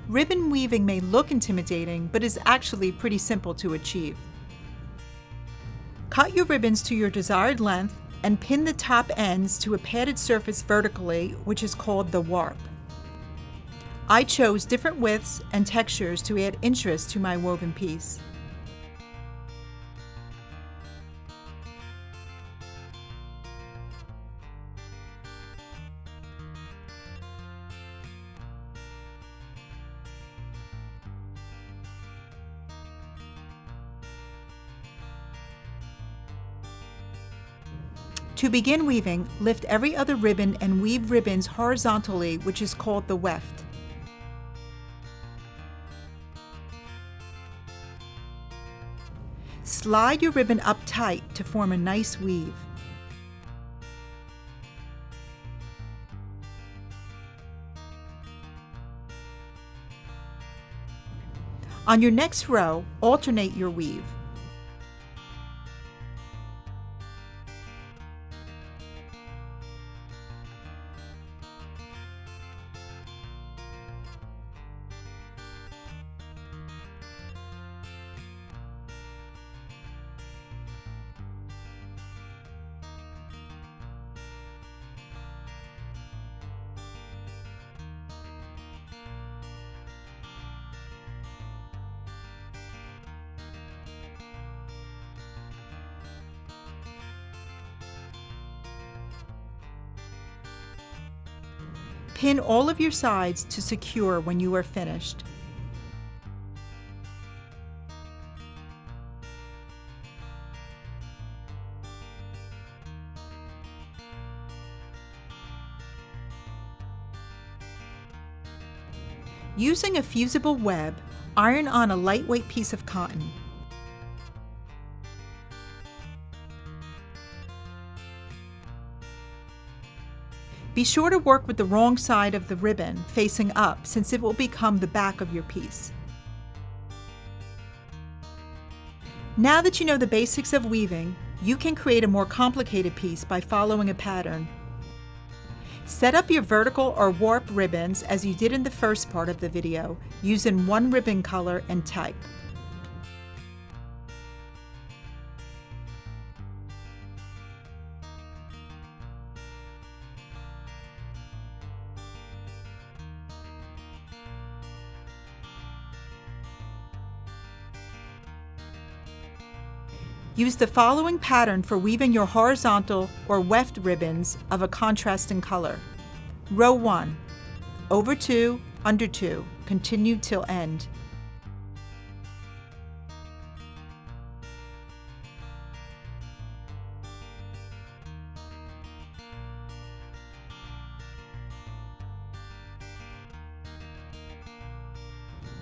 Ribbon weaving may look intimidating, but is actually pretty simple to achieve. Cut your ribbons to your desired length and pin the top ends to a padded surface vertically, which is called the warp. I chose different widths and textures to add interest to my woven piece. To begin weaving, lift every other ribbon and weave ribbons horizontally, which is called the weft. Slide your ribbon up tight to form a nice weave. On your next row, alternate your weave. Pin all of your sides to secure when you are finished. Using a fusible web, iron on a lightweight piece of cotton. Be sure to work with the wrong side of the ribbon facing up, since it will become the back of your piece. Now that you know the basics of weaving, you can create a more complicated piece by following a pattern. Set up your vertical or warp ribbons as you did in the first part of the video, using one ribbon color and type. Use the following pattern for weaving your horizontal or weft ribbons of a contrasting color. Row 1, over 2, under 2, continue till end.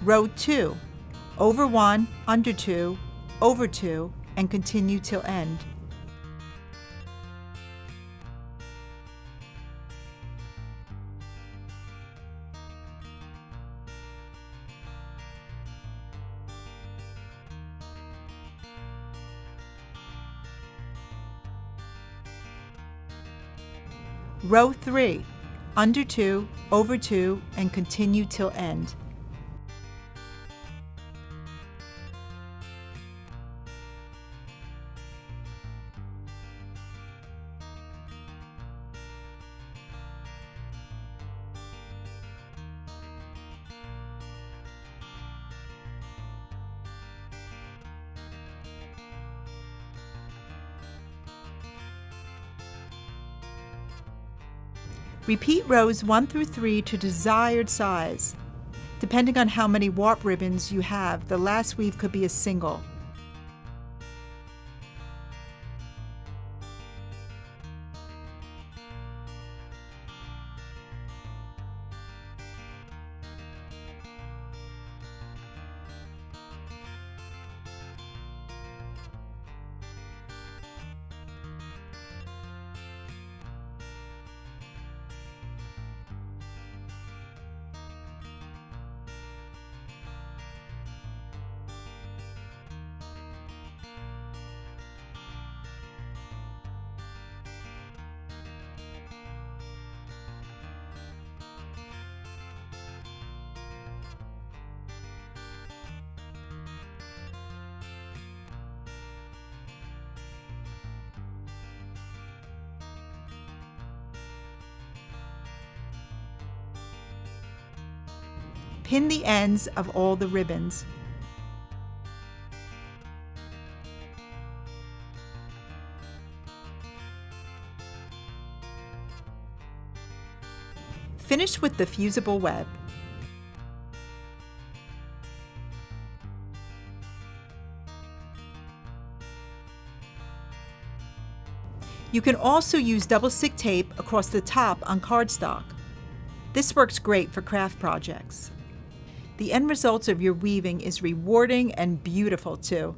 Row 2, over 1, under 2, over 2, and continue till end. Row 3, under 2, over 2, and continue till end. Repeat rows 1 through 3 to desired size. Depending on how many warp ribbons you have, the last weave could be a single. Pin the ends of all the ribbons. Finish with the fusible web. You can also use double-stick tape across the top on cardstock. This works great for craft projects. The end result of your weaving is rewarding and beautiful too.